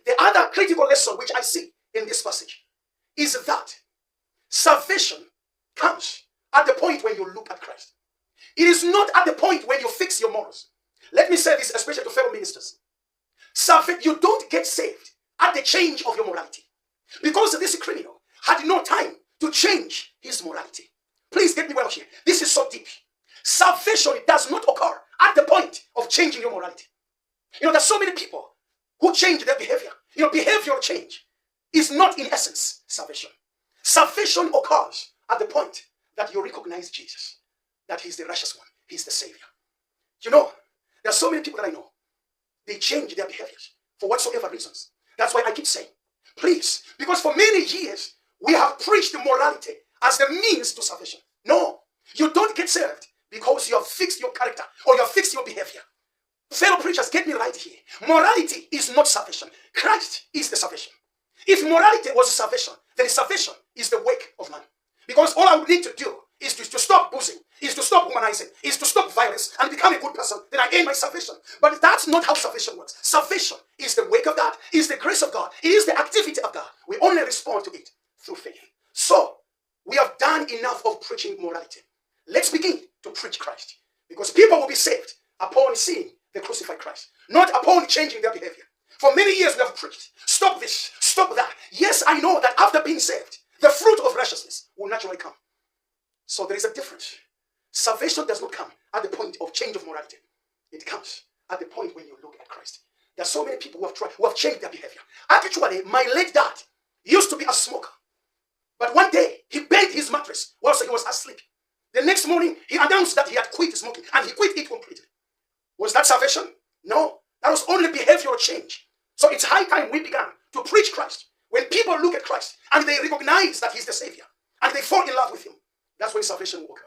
The other critical lesson which I see in this passage is that salvation comes at the point when you look at Christ. It is not at the point when you fix your morals. Let me say this especially to fellow ministers. You don't get saved at the change of your morality. Because this criminal had no time to change his morality. Please get me well here. This is so deep. Salvation does not occur at the point of changing your morality. There's so many people who change their behavior. Behavioral change is not in essence salvation. Salvation occurs at the point that you recognize Jesus, that he's the righteous one, he's the Savior. There are so many people that I know, they change their behaviors for whatsoever reasons. That's why I keep saying, please, because for many years, we have preached morality as the means to salvation. No, you don't get saved because you have fixed your character or you have fixed your behavior. Fellow preachers, get me right here. Morality is not salvation. Christ is the salvation. If morality was salvation, then salvation is the work of man. Because all I would need to do is to stop boozing, is to stop womanizing, is to stop violence and become a good person. Then I gain my salvation. But that's not how salvation works. Salvation is the work of God, is the grace of God, it is the activity of God. We only respond to it through faith. So, we have done enough of preaching morality. Let's begin to preach Christ. Because people will be saved upon seeing the crucified Christ, not upon changing their behavior. For many years we have preached, stop this, stop that. Yes, I know that after being saved, the fruit of righteousness will naturally come. So there is a difference. Salvation does not come at the point of change of morality. It comes at the point when you look at Christ. There are so many people who have changed their behavior. Actually, my late dad used to be a smoker. But one day, he bent his mattress whilst he was asleep. The next morning, he announced that he had quit smoking, and he quit it completely. Was that salvation? No. That was only behavioral change. So it's high time we began to preach Christ. When people look at Christ, and they recognize that he's the Savior, and they fall in love with him, that's when salvation will occur.